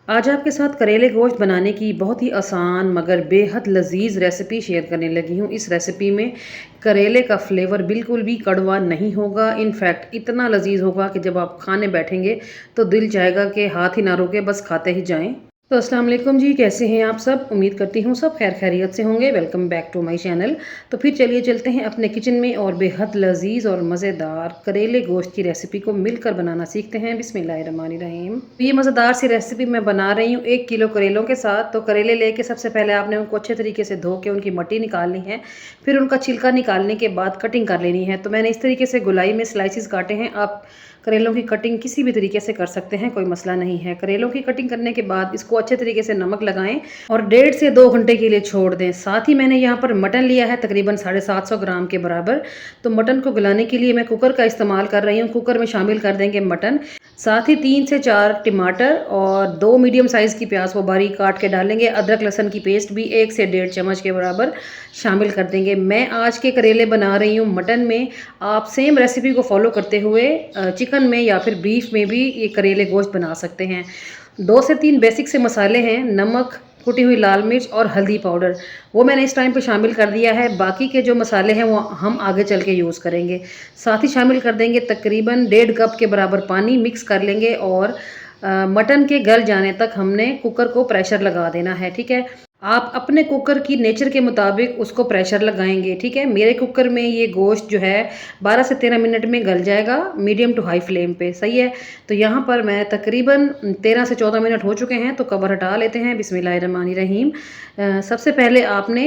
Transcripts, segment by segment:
आज आपके साथ करेले गोश्त बनाने की बहुत ही आसान मगर बेहद लजीज रेसिपी शेयर करने लगी हूँ। इस रेसिपी में करेले का फ्लेवर बिल्कुल भी कड़वा नहीं होगा। इनफैक्ट इतना लजीज होगा कि जब आप खाने बैठेंगे तो दिल चाहेगा कि हाथ ही ना रोके, बस खाते ही जाएं। तो अस्सलाम वालेकुम जी, कैसे हैं आप सब? उम्मीद करती हूँ सब खैर खैरियत से होंगे। Welcome back to my channel. तो फिर चलिए चलते हैं अपने किचन में और बेहद लजीज और मज़ेदार करेले गोश्त की रेसिपी को मिलकर बनाना सीखते हैं। बिस्मिल्लाहिर्रहमानिर्रहीम। तो ये मज़ेदार सी रेसिपी मैं बना रही हूँ 1 किलो करेलों के साथ। तो करेले लेके सबसे पहले आपने उनको अच्छे तरीके से धो के उनकी मट्टी निकालनी है। फिर उनका छिलका निकालने के बाद कटिंग कर लेनी है। तो मैंने इस तरीके से गोलाई में स्लाइसिस काटे हैं। आप करेलों की कटिंग किसी भी तरीके से कर सकते हैं, कोई मसला नहीं है। करेलों की कटिंग करने के बाद इसको अच्छे तरीके से नमक लगाएं और 1.5 से 2 घंटे के लिए छोड़ दें। साथ ही मैंने यहाँ पर मटन लिया है तकरीबन 750 ग्राम के बराबर। तो मटन को गलाने के लिए मैं कुकर का इस्तेमाल कर रही हूँ। कुकर में शामिल कर देंगे मटन, साथ ही 3 से 4 टमाटर और 2 मीडियम साइज़ की प्याज को बारीक काट के डालेंगे। अदरक लहसुन की पेस्ट भी 1 से 1.5 चम्मच के बराबर शामिल कर देंगे। मैं आज के करेले बना रही हूँ मटन में। आप सेम रेसिपी को फॉलो करते हुए चिकन में या फिर बीफ में भी ये करेले गोश्त बना सकते हैं। 2 से 3 बेसिक से मसाले हैं, नमक, कुटी हुई लाल मिर्च और हल्दी पाउडर, वो मैंने इस टाइम पे शामिल कर दिया है। बाकी के जो मसाले हैं वो हम आगे चल के यूज़ करेंगे। साथ ही शामिल कर देंगे तकरीबन 1.5 कप के बराबर पानी, मिक्स कर लेंगे और मटन के गल जाने तक हमने कुकर को प्रेशर लगा देना है। ठीक है, आप अपने कुकर की नेचर के मुताबिक उसको प्रेशर लगाएंगे। ठीक है, मेरे कुकर में ये गोश्त जो है 12 से 13 मिनट में गल जाएगा, मीडियम टू हाई फ्लेम पे। सही है, तो यहाँ पर मैं तकरीबन 13 से 14 मिनट हो चुके हैं। तो कवर हटा लेते हैं। बिस्मिल्लाहिर्रहमानिर्रहीम। सबसे पहले आपने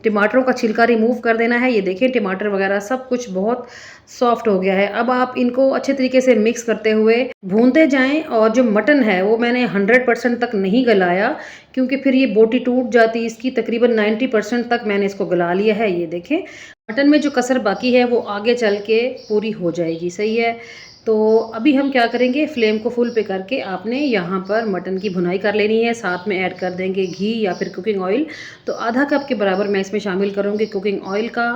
टमाटरों का छिलका रिमूव कर देना है। ये देखें, टमाटर वगैरह सब कुछ बहुत सॉफ्ट हो गया है। अब आप इनको अच्छे तरीके से मिक्स करते हुए भूनते जाएं। और जो मटन है वो मैंने 100% तक नहीं गलाया, क्योंकि फिर ये बोटी टूट जाती। इसकी तकरीबन 90% तक मैंने इसको गला लिया है। ये देखें, मटन में जो कसर बाकी है वो आगे चल के पूरी हो जाएगी। सही है, तो अभी हम क्या करेंगे, फ्लेम को फुल पे करके आपने यहाँ पर मटन की भुनाई कर लेनी है। साथ में ऐड कर देंगे घी या फिर कुकिंग ऑयल। तो आधा कप के बराबर मैं इसमें शामिल करूँगी कुकिंग ऑयल का।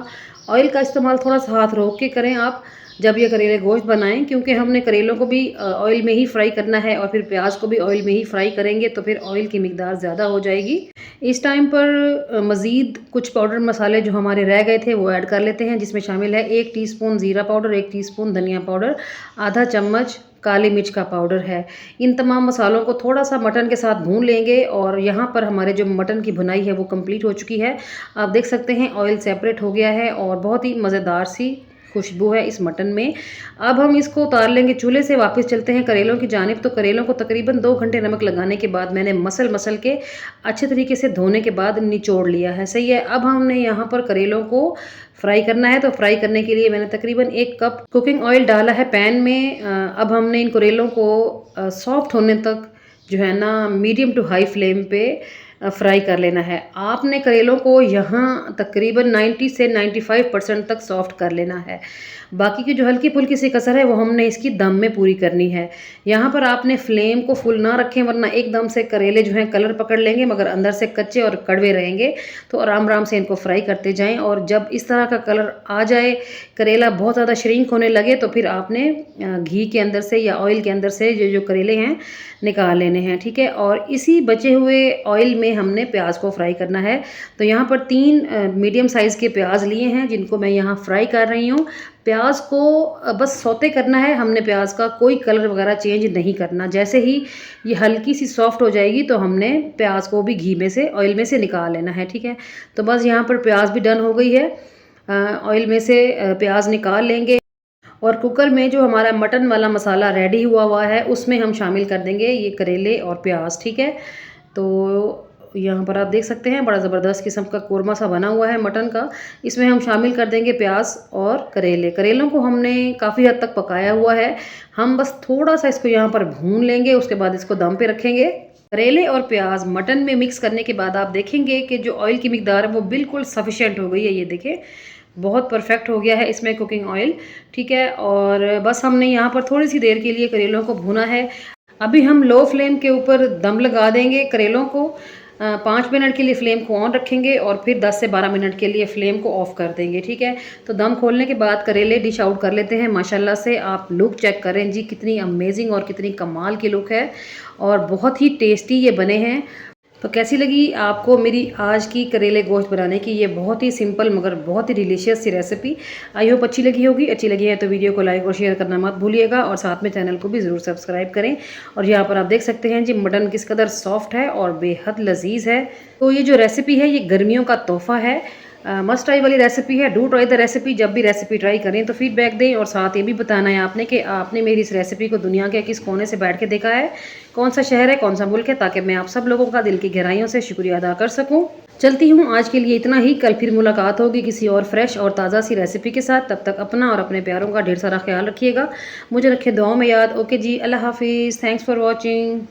ऑयल का इस्तेमाल थोड़ा सा हाथ रोक के करें आप जब ये करेले गोश्त बनाएं, क्योंकि हमने करेलों को भी ऑयल में ही फ्राई करना है और फिर प्याज को भी ऑयल में ही फ्राई करेंगे, तो फिर ऑयल की मिकदार ज़्यादा हो जाएगी। इस टाइम पर मज़ीद कुछ पाउडर मसाले जो हमारे रह गए थे वो ऐड कर लेते हैं, जिसमें शामिल है 1 टीस्पून ज़ीरा पाउडर, 1 टीस्पून धनिया पाउडर, आधा चम्मच काली मिर्च का पाउडर है। इन तमाम मसालों को थोड़ा सा मटन के साथ भून लेंगे। और यहाँ पर हमारे जो मटन की भुनाई है वो कंप्लीट हो चुकी है। आप देख सकते हैं ऑयल सेपरेट हो गया है और बहुत ही मज़ेदार सी खुशबू है इस मटन में। अब हम इसको उतार लेंगे चूल्हे से। वापस चलते हैं करेलों की जानिब। तो करेलों को तकरीबन 2 घंटे नमक लगाने के बाद मैंने मसल के अच्छे तरीके से धोने के बाद निचोड़ लिया है। सही है, अब हमने यहाँ पर करेलों को फ्राई करना है। तो फ्राई करने के लिए मैंने तकरीबन 1 कप कुकिंग ऑयल डाला है पैन में। अब हमने इन करेलों को सॉफ्ट होने तक जो है ना मीडियम टू हाई फ्लेम पे फ्राई कर लेना है। आपने करेलों को यहाँ तकरीबन 90 से 95% तक सॉफ्ट कर लेना है। बाकी की जो हल्की फुल्की सी कसर है वो हमने इसकी दम में पूरी करनी है। यहाँ पर आपने फ्लेम को फुल ना रखें, वरना एकदम से करेले जो हैं कलर पकड़ लेंगे मगर अंदर से कच्चे और कड़वे रहेंगे। तो आराम आराम से इनको फ्राई करते जाएं और जब इस तरह का कलर आ जाए, करेला बहुत ज़्यादा श्रिंक होने लगे, तो फिर आपने घी के अंदर से या ऑयल के अंदर से जो जो करेले हैं निकाल लेने हैं। ठीक है, और इसी बचे हुए ऑयल में हमने प्याज को फ्राई करना है। तो यहाँ पर 3 मीडियम साइज़ के प्याज लिए हैं जिनको मैं यहाँ फ्राई कर रही हूँ। प्याज को बस सौते करना है हमने, प्याज का कोई कलर वगैरह चेंज नहीं करना। जैसे ही ये हल्की सी सॉफ्ट हो जाएगी तो हमने प्याज को भी घी में से ऑयल में से निकाल लेना है। ठीक है, तो बस यहाँ पर प्याज भी डन हो गई है। ऑयल में से प्याज निकाल लेंगे और कुकर में जो हमारा मटन वाला मसाला रेडी हुआ है उसमें हम शामिल कर देंगे ये करेले और प्याज। ठीक है, तो यहाँ पर आप देख सकते हैं बड़ा ज़बरदस्त किस्म का कोरमा सा बना हुआ है मटन का। इसमें हम शामिल कर देंगे प्याज और करेले। करेलों को हमने काफ़ी हद तक पकाया हुआ है, हम बस थोड़ा सा इसको यहाँ पर भून लेंगे, उसके बाद इसको दम पे रखेंगे। करेले और प्याज मटन में मिक्स करने के बाद आप देखेंगे कि जो ऑयल की मिकदार है वो बिल्कुल सफिशेंट हो गई है। ये देखें, बहुत परफेक्ट हो गया है इसमें कुकिंग ऑयल। ठीक है, और बस हमने यहाँ पर थोड़ी सी देर के लिए करेलों को भूना है। अभी हम लो फ्लेम के ऊपर दम लगा देंगे करेलों को। 5 मिनट के लिए फ्लेम को ऑन रखेंगे और फिर 10 से 12 मिनट के लिए फ्लेम को ऑफ कर देंगे, ठीक है। तो दम खोलने के बाद करेले डिश आउट कर लेते हैं। माशाल्लाह से आप लुक चेक करें जी, कितनी अमेजिंग और कितनी कमाल की लुक है और बहुत ही टेस्टी ये बने हैं। तो कैसी लगी आपको मेरी आज की करेले गोश्त बनाने की ये बहुत ही सिंपल मगर बहुत ही डिलीशियस सी रेसिपी। आई होप अच्छी लगी होगी। अच्छी लगी है तो वीडियो को लाइक और शेयर करना मत भूलिएगा और साथ में चैनल को भी ज़रूर सब्सक्राइब करें। और यहाँ पर आप देख सकते हैं जी मटन किस कदर सॉफ्ट है और बेहद लजीज है। तो ये जो रेसिपी है ये गर्मियों का तोहफ़ा है, मस्ट ट्राई वाली रेसिपी है। Do try the recipe. जब भी रेसिपी ट्राई करें तो फीडबैक दें और साथ ये भी बताना है आपने कि आपने मेरी इस रेसिपी को दुनिया के किस कोने से बैठ के देखा है, कौन सा शहर है, कौन सा मुल्क है, ताकि मैं आप सब लोगों का दिल की गहराइयों से शुक्रिया अदा कर सकूं। चलती हूँ आज के लिए इतना ही। कल फिर मुलाकात होगी किसी और फ्रेश और ताज़ा सी रेसिपी के साथ। तब तक अपना और अपने प्यारों का ढेर सारा ख्याल रखिएगा। मुझे रखें दुआओं में याद। ओके जी, अल्लाह हाफिज़। Thanks for watching.